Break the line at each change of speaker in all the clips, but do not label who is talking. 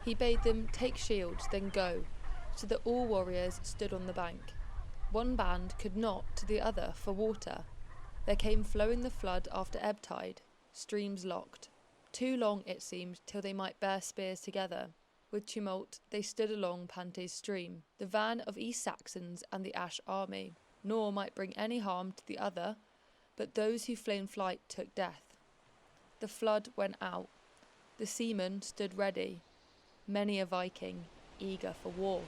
He bade them take shields, then go, so that all warriors stood on the bank. One band could not to the other for water. There came flowing the flood after ebb tide, streams locked. Too long it seemed till they might bear spears together. With tumult they stood along Pante's stream, the van of East Saxons and the Ash army, nor might bring any harm to the other, but those who flame flight took death. The flood went out. The seamen stood ready, many a Viking eager for war.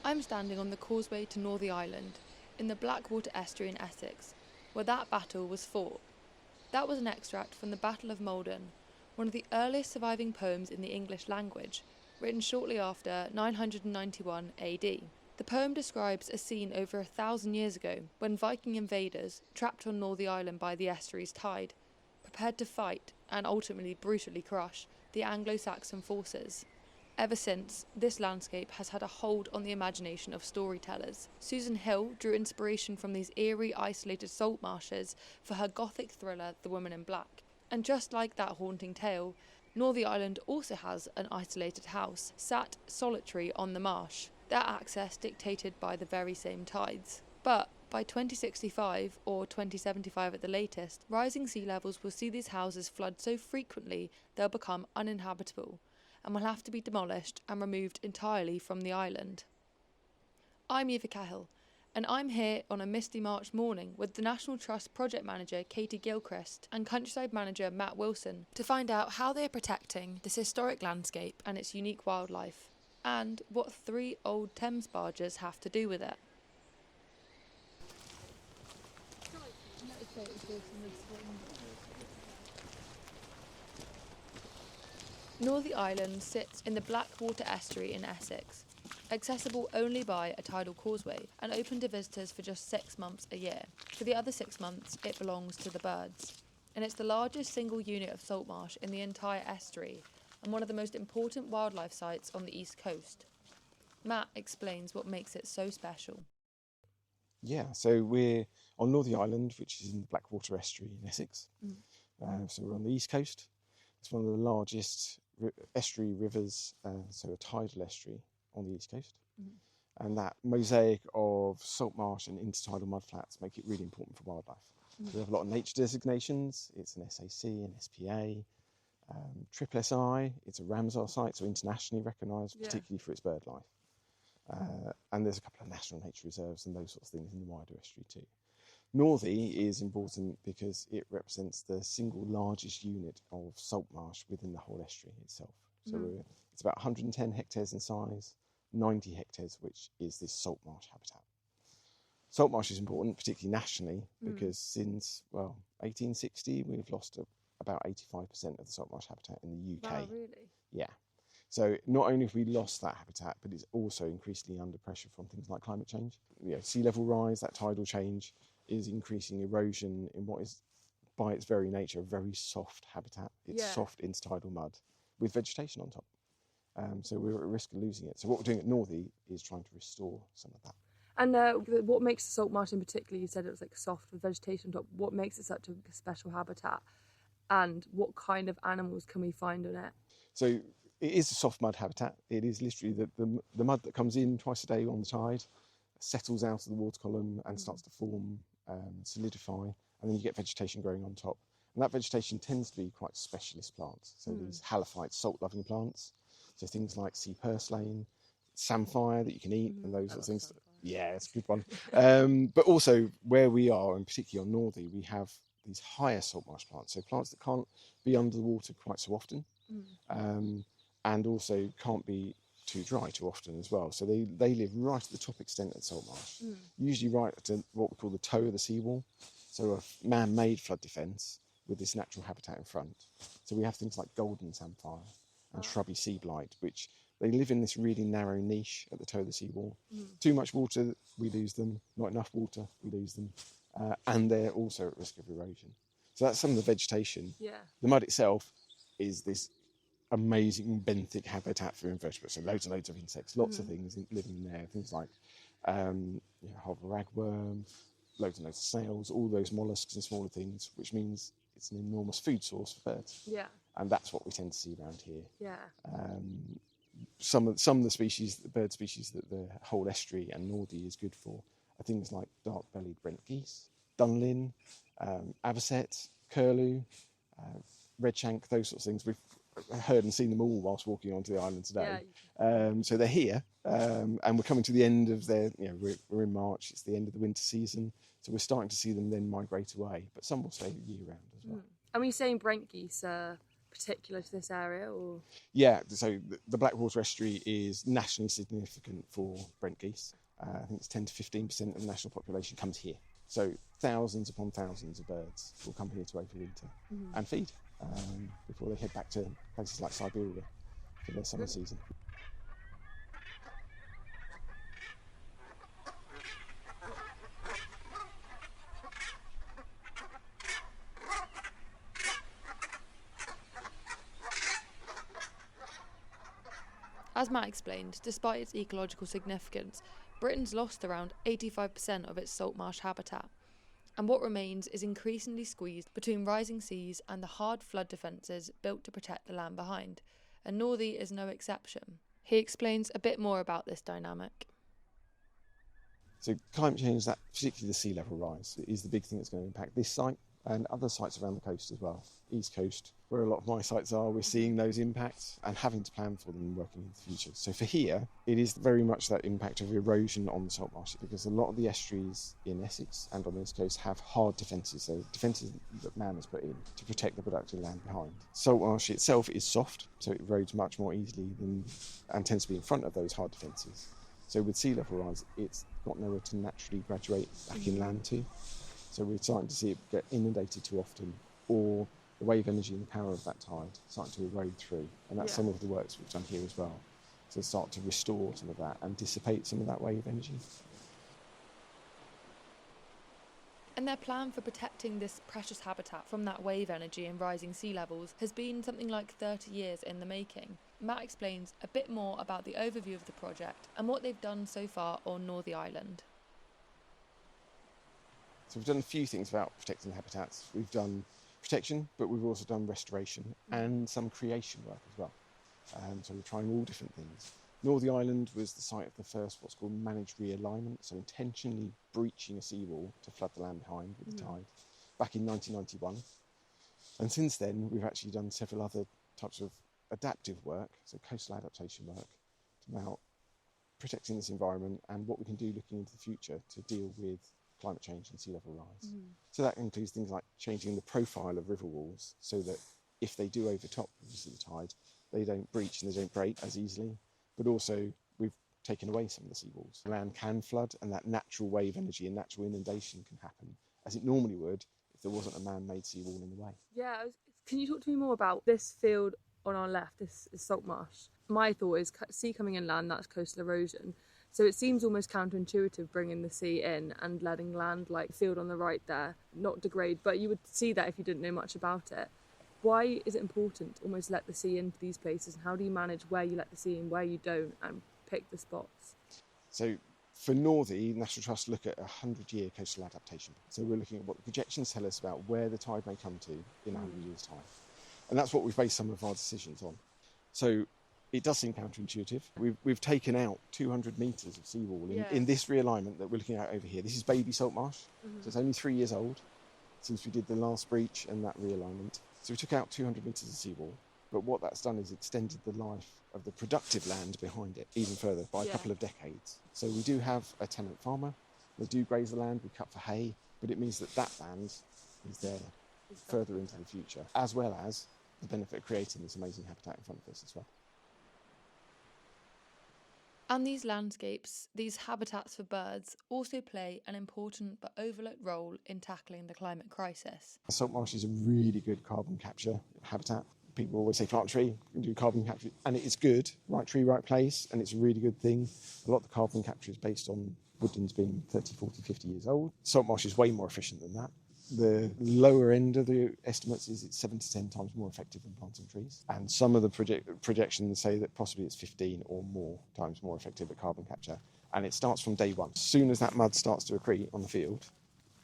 I'm standing on the causeway to Northey Island, in the Blackwater Estuary in Essex, where that battle was fought. That was an extract from the Battle of Maldon, one of the earliest surviving poems in the English language, written shortly after 991 AD. The poem describes a scene over 1,000 years ago, when Viking invaders, trapped on Northey Island by the estuary's tide, prepared to fight and ultimately brutally crush the Anglo-Saxon forces. Ever since, this landscape has had a hold on the imagination of storytellers. Susan Hill drew inspiration from these eerie, isolated salt marshes for her gothic thriller The Woman in Black. And just like that haunting tale, Northey Island also has an isolated house, sat solitary on the marsh, their access dictated by the very same tides. But by 2065, or 2075 at the latest, rising sea levels will see these houses flood so frequently they'll become uninhabitable, and will have to be demolished and removed entirely from the island. I'm Eva Cahill, and I'm here on a misty March morning with the National Trust Project Manager Katy Gilchrist and Countryside Manager Matt Wilson to find out how they're protecting this historic landscape and its unique wildlife, and what 3 old Thames barges have to do with it. Northey Island sits in the Blackwater Estuary in Essex, accessible only by a tidal causeway and open to visitors for just 6 months a year. For the other 6 months, it belongs to the birds, and it's the largest single unit of salt marsh in the entire estuary and one of the most important wildlife sites on the east coast. Matt explains what makes it so special.
Yeah, so we're on Northey Island, which is in the Blackwater Estuary in Essex. So we're on the east coast. It's one of the largest estuary rivers, so a tidal estuary on the east coast. And that mosaic of salt marsh and intertidal mudflats make it really important for wildlife. So we have a lot of nature designations. It's an SAC, an SPA, triple SI. It's a Ramsar site, so internationally recognised, particularly for its bird life. And there's a couple of national nature reserves and those sorts of things in the wider estuary too. Northey is important because it represents the single largest unit of salt marsh within the whole estuary itself. So it's about 110 hectares in size, 90 hectares, which is this salt marsh habitat. Salt marsh is important, particularly nationally, because since, 1860, we've lost about 85% of the salt marsh habitat in the UK.
Wow, really?
Yeah. So not only have we lost that habitat, but it's also increasingly under pressure from things like climate change. Sea level rise, that tidal change, is increasing erosion in what is, by its very nature, a very soft habitat. It's soft intertidal mud with vegetation on top. So we're at risk of losing it. So what we're doing at Northey is trying to restore some of that.
And what makes the salt marsh in particular, you said it was like soft with vegetation on top, what makes it such a special habitat? And what kind of animals can we find on it?
So it is a soft mud habitat. It is literally the mud that comes in twice a day on the tide, settles out of the water column and starts to form, solidify, and then you get vegetation growing on top. And that vegetation tends to be quite specialist plants. So these halophyte, salt-loving plants. So things like sea purslane, samphire that you can eat, and those sort of things.
Samphire.
Yeah, it's a good one. But also where we are, and particularly on Northey, we have these higher salt marsh plants. So plants that can't be under the water quite so often, and also can't be too dry too often as well. So they live right at the top extent of the salt marsh, usually right at what we call the toe of the seawall. So a man-made flood defence with this natural habitat in front. So we have things like golden samphire and shrubby sea blight, which they live in this really narrow niche at the toe of the seawall. Too much water, we lose them. Not enough water, we lose them. And they're also at risk of erosion. So that's some of the vegetation.
Yeah.
The mud itself is this amazing benthic habitat for invertebrates. So loads and loads of insects, lots of things living in there. Things like hover ragworm, loads and loads of snails, all those molluscs and smaller things, which means it's an enormous food source for birds.
Yeah.
And that's what we tend to see around here.
Yeah.
Some of the species, the bird species that the whole estuary and Northey is good for are things like dark-bellied Brent geese, dunlin, avocet, curlew, redshank, those sorts of things. We've heard and seen them all whilst walking onto the island today. So they're here, and we're coming to the end of their, we're in March, it's the end of the winter season, so we're starting to see them then migrate away, but some will stay year-round as well.
And when you're saying Brent geese are particular to this area, or?
Yeah, so the Blackwater estuary is nationally significant for Brent geese. I think it's 10 to 15% of the national population comes here. So thousands upon thousands of birds will come here to overwinter and feed before they head back to places like Siberia for their summer season.
As Matt explained, despite its ecological significance, Britain's lost around 85% of its salt marsh habitat, and what remains is increasingly squeezed between rising seas and the hard flood defences built to protect the land behind, and Northey is no exception. He explains a bit more about this dynamic.
So climate change, that particularly the sea level rise, is the big thing that's going to impact this site and other sites around the coast as well. East Coast, where a lot of my sites are, we're seeing those impacts and having to plan for them and working in the future. So for here, it is very much that impact of erosion on the salt marshes, because a lot of the estuaries in Essex and on the East Coast have hard defences, so defences that man has put in to protect the productive land behind. Salt marsh itself is soft, so it erodes much more easily and tends to be in front of those hard defences. So with sea level rise, it's got nowhere to naturally graduate back inland to. So we're starting to see it get inundated too often, or the wave energy and the power of that tide starting to erode through. And that's some of the works we've done here as well, to start to restore some of that and dissipate some of that wave energy.
And their plan for protecting this precious habitat from that wave energy and rising sea levels has been something like 30 years in the making. Matt explains a bit more about the overview of the project and what they've done so far on Northey Island.
So we've done a few things about protecting the habitats. We've done protection, but we've also done restoration and some creation work as well. So we're trying all different things. Northey Island was the site of the first what's called managed realignment, so intentionally breaching a seawall to flood the land behind with the tide, back in 1991. And since then, we've actually done several other types of adaptive work, so coastal adaptation work, about protecting this environment and what we can do looking into the future to deal with climate change and sea level rise. So that includes things like changing the profile of river walls so that if they do overtop because of the tide, they don't breach and they don't break as easily. But also we've taken away some of the seawalls. The land can flood, and that natural wave energy and natural inundation can happen as it normally would if there wasn't a man-made seawall in the way.
Yeah, can you talk to me more about this field on our left, this is salt marsh? My thought is sea coming inland, that's coastal erosion. So it seems almost counterintuitive bringing the sea in and letting land, like field on the right there, not degrade, but you would see that if you didn't know much about it. Why is it important to almost let the sea into these places, and how do you manage where you let the sea in, where you don't, and pick the spots?
So for Northey, National Trust look at a 100-year coastal adaptation. So we're looking at what the projections tell us about where the tide may come to in 100 years' time. And that's what we've based some of our decisions on. So it does seem counterintuitive. We've taken out 200 metres of seawall in this realignment that we're looking at over here. This is baby salt marsh, so it's only 3 years old since we did the last breach and that realignment. So we took out 200 metres of seawall, but what that's done is extended the life of the productive land behind it even further by a couple of decades. So we do have a tenant farmer, they do graze the land, we cut for hay, but it means that that land is there further into the future, as well as the benefit of creating this amazing habitat in front of us as well.
And these landscapes, these habitats for birds, also play an important but overlooked role in tackling the climate crisis.
Salt marsh is a really good carbon capture habitat. People always say plant a tree and do carbon capture, and it is good, right tree, right place, and it's a really good thing. A lot of the carbon capture is based on woodlands being 30, 40, 50 years old. Salt marsh is way more efficient than that. The lower end of the estimates is it's 7 to 10 times more effective than planting trees. And some of the projections say that possibly it's 15 or more times more effective at carbon capture. And it starts from day one. As soon as that mud starts to accrete on the field,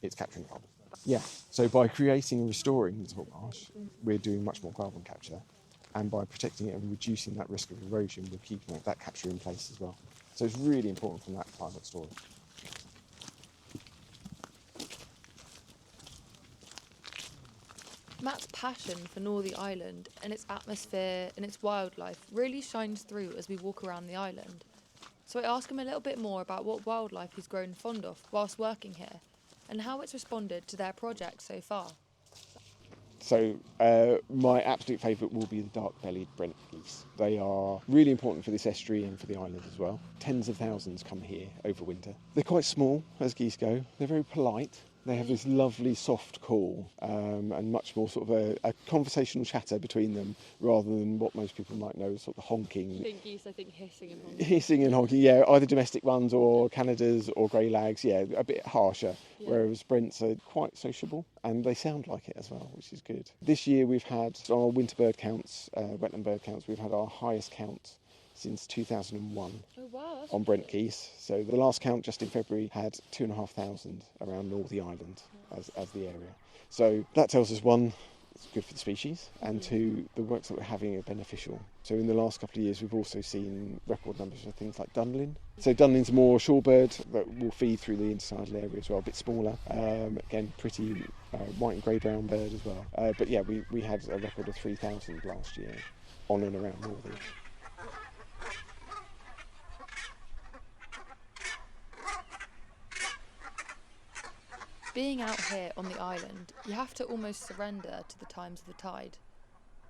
it's capturing carbon. Yeah, so by creating and restoring the salt marsh, we're doing much more carbon capture, and by protecting it and reducing that risk of erosion, we're keeping that capture in place as well. So it's really important from that climate story.
Matt's passion for Northern Ireland and its atmosphere and its wildlife really shines through as we walk around the island. So I ask him a little bit more about what wildlife he's grown fond of whilst working here and how it's responded to their project so far.
So my absolute favourite will be the dark-bellied Brent geese. They are really important for this estuary and for the island as well. Tens of thousands come here over winter. They're quite small as geese go. They're very polite. They have this lovely soft call and much more sort of a conversational chatter between them rather than what most people might know as sort of the honking.
I think geese, hissing and honking.
Hissing and honking, yeah, either domestic ones or Canadas or grey lags, yeah, a bit harsher, whereas Brents are quite sociable and they sound like it as well, which is good. This year we've had, on our winter bird counts, wetland bird counts, we've had our highest count since 2001 on Brent geese. So the last count just in February had 2,500 around Northern Ireland as the area. So that tells us, one, it's good for the species, and two, the works that we're having are beneficial. So in the last couple of years we've also seen record numbers of things like dunlin. So dunlin's a more shorebird that will feed through the intertidal area as well, a bit smaller. Again, pretty white and grey-brown bird as well. But yeah, we had a record of 3,000 last year on and around Northern.
Being out here on the island, you have to almost surrender to the times of the tide.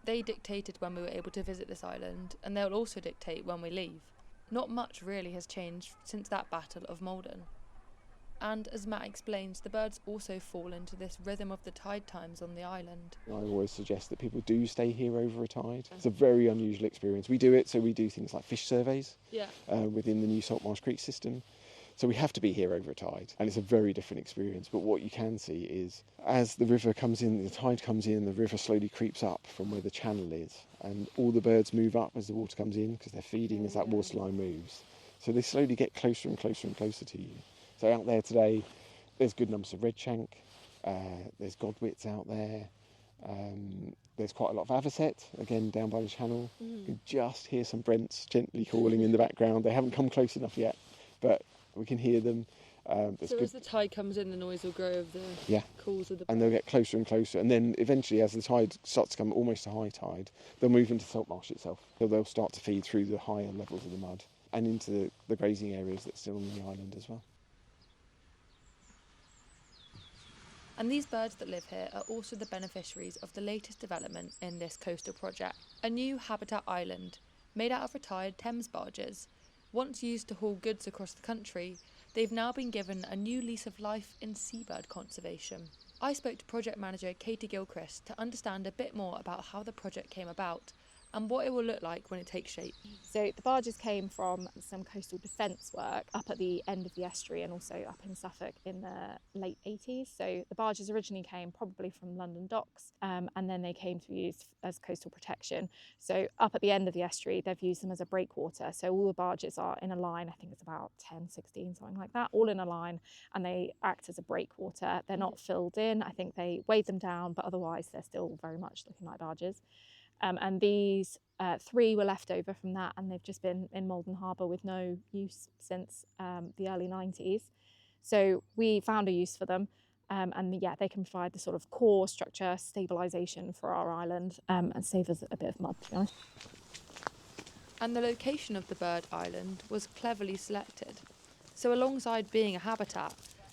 They dictated when we were able to visit this island, and they'll also dictate when we leave. Not much really has changed since that Battle of Maldon. And as Matt explains, the birds also fall into this rhythm of the tide times on the island.
I always suggest that people do stay here over a tide. It's a very unusual experience. We do it, so we do things like fish surveys within the new Saltmarsh Creek system. So we have to be here over a tide, and it's a very different experience. But what you can see is, as the river comes in, the tide comes in, the river slowly creeps up from where the channel is, and all the birds move up as the water comes in because they're feeding as that waterline moves. So they slowly get closer and closer and closer to you. So out there today, there's good numbers of redshank, there's godwits out there, there's quite a lot of avocet, again down by the channel. You can just hear some brents gently calling in the background. They haven't come close enough yet, but we can hear them.
So as the tide comes in, the noise will grow of the calls of the birds.
And they'll get closer and closer, and then eventually as the tide starts to come almost to high tide, they'll move into the salt marsh itself. So they'll start to feed through the higher levels of the mud and into the grazing areas that's still on the island as well.
And these birds that live here are also the beneficiaries of the latest development in this coastal project, a new habitat island made out of retired Thames barges. Once used to haul goods across the country, they've now been given a new lease of life in seabird conservation. I spoke to project manager Katy Gilchrist to understand a bit more about how the project came about and what it will look like when it takes shape.
So the barges came from some coastal defence work up at the end of the estuary and also up in Suffolk in the late 80s. So the barges originally came probably from London docks and then they came to use as coastal protection. So up at the end of the estuary, they've used them as a breakwater. So all the barges are in a line, I think it's about 10, 16, something like that, all in a line, and they act as a breakwater. They're not filled in. I think they weighed them down, but otherwise they're still very much looking like barges. And these three were left over from that, and they've just been in Maldon Harbour with no use since the early 90s. So we found a use for them, and yeah, they can provide the sort of core structure stabilisation for our island and save us a bit of mud, to be honest.
And the location of the bird island was cleverly selected. So alongside being a habitat,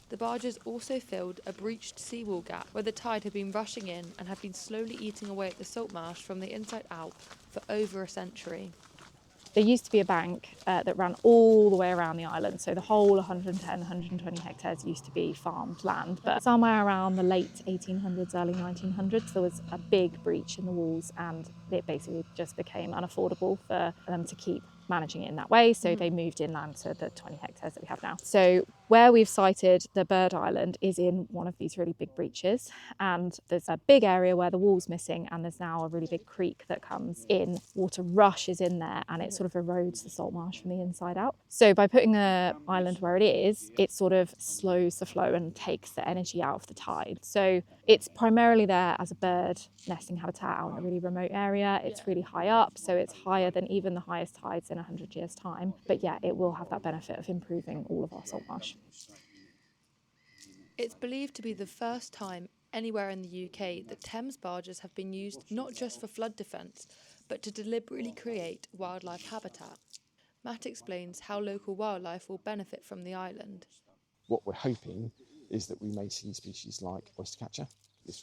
the barges also filled a breached seawall gap where the tide had been rushing in and had been slowly eating away at the salt marsh from the inside out for over a century.
There used to be a bank that ran all the way around the island, so the whole 110, 120 hectares used to be farmed land. But somewhere around the late 1800s, early 1900s, there was a big breach in the walls and it basically just became unaffordable for them to keep managing it in that way. So they moved inland to the 20 hectares that we have now. So where we've sited the bird island is in one of these really big breaches, and there's a big area where the wall's missing, and there's now a really big creek that comes in. Water rushes in there and it sort of erodes the salt marsh from the inside out. So by putting the island where it is, it sort of slows the flow and takes the energy out of the tide. So it's primarily there as a bird nesting habitat out in a really remote area. It's really high up, so it's higher than even the highest tides in 100 years' time. But yeah, it will have that benefit of improving all of our salt marsh.
It's believed to be the first time anywhere in the UK that Thames barges have been used not just for flood defence, but to deliberately create wildlife habitat. Matt explains how local wildlife will benefit from the island.
What we're hoping is that we may see species like oystercatcher,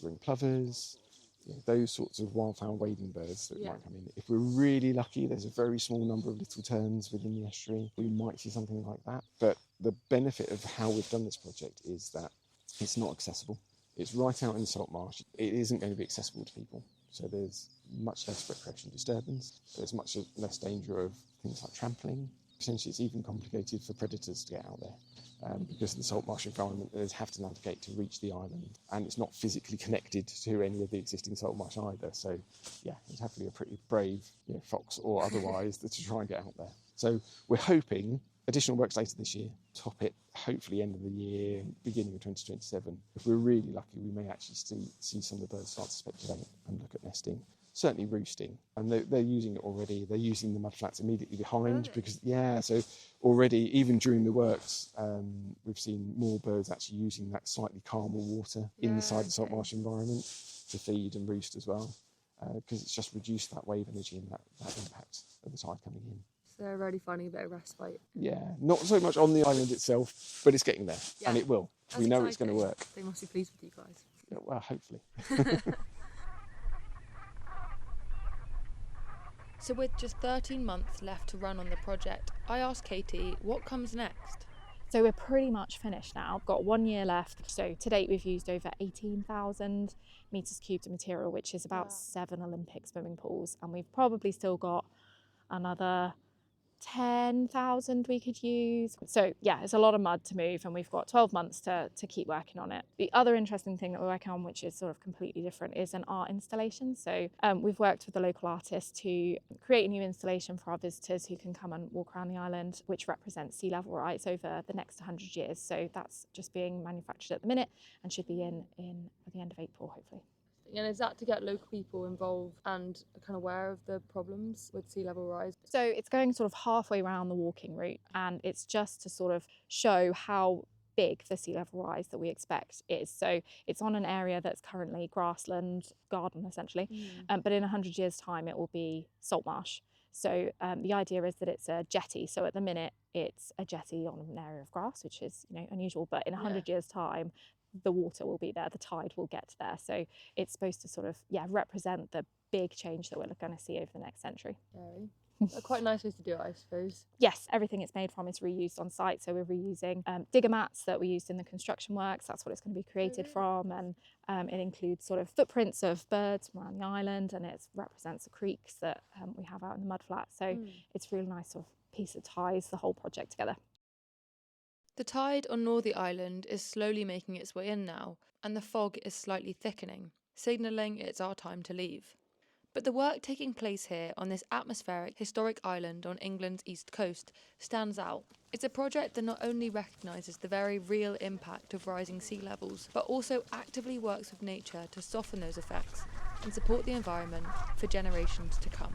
ring plovers, those sorts of wildfowl wading birds that might come in. If we're really lucky, there's a very small number of little terns within the estuary. We might see something like that. But the benefit of how we've done this project is that it's not accessible. It's right out in the salt marsh. It isn't going to be accessible to people. So there's much less recreation disturbance. There's much less danger of things like trampling. Potentially it's even complicated for predators to get out there. Because of the salt marsh environment, they have to navigate to reach the island, and it's not physically connected to any of the existing salt marsh either. So, yeah, it'd have to be a pretty brave fox or otherwise to try and get out there. So we're hoping additional works later this year, top it, hopefully end of the year, beginning of 2027. If we're really lucky, we may actually see some of the birds start to speculate and look at nesting. Certainly roosting, and they're using it already. They're using the mudflats immediately behind because, so already, even during the works, we've seen more birds actually using that slightly calmer water inside the salt marsh environment to feed and roost as well, because it's just reduced that wave energy and that impact of the tide coming in.
So they're already finding a bit of respite.
Yeah, not so much on the island itself, but it's getting there, and it will.
That's
we know
exciting.
It's going to work.
They must be pleased with you guys.
Yeah, well, hopefully.
So with just 13 months left to run on the project, I asked Katy what comes next.
So we're pretty much finished now. Got 1 year left. So to date we've used over 18,000 metres cubed of material, which is about 7 Olympic swimming pools. And we've probably still got another 10,000 we could use. So yeah, it's a lot of mud to move, and we've got 12 months to keep working on it. The other interesting thing that we're working on, which is sort of completely different, is an art installation. So we've worked with the local artist to create a new installation for our visitors who can come and walk around the island, which represents sea level rise over the next 100 years. So that's just being manufactured at the minute and should be in at the end of April, hopefully.
And is that to get local people involved and kind of aware of the problems with sea level rise?
So it's going sort of halfway around the walking route, and it's just to sort of show how big the sea level rise that we expect is. So it's on an area that's currently grassland, garden essentially, but in 100 years' time it will be salt marsh. So the idea is that it's a jetty. So at the minute it's a jetty on an area of grass, which is unusual, but in 100 years' time the water will be there, the tide will get there. So it's supposed to sort of represent the big change that we're going to see over the next century.
Quite nice ways to do it, I suppose.
Yes, everything it's made from is reused on site. So we're reusing digger mats that we used in the construction works. That's what it's going to be created from, and it includes sort of footprints of birds from around the island, and it represents the creeks that we have out in the mudflat. So it's a really nice sort of piece that ties the whole project together.
The tide on Northey Island is slowly making its way in now, and the fog is slightly thickening, signalling it's our time to leave. But the work taking place here on this atmospheric, historic island on England's east coast stands out. It's a project that not only recognises the very real impact of rising sea levels, but also actively works with nature to soften those effects and support the environment for generations to come.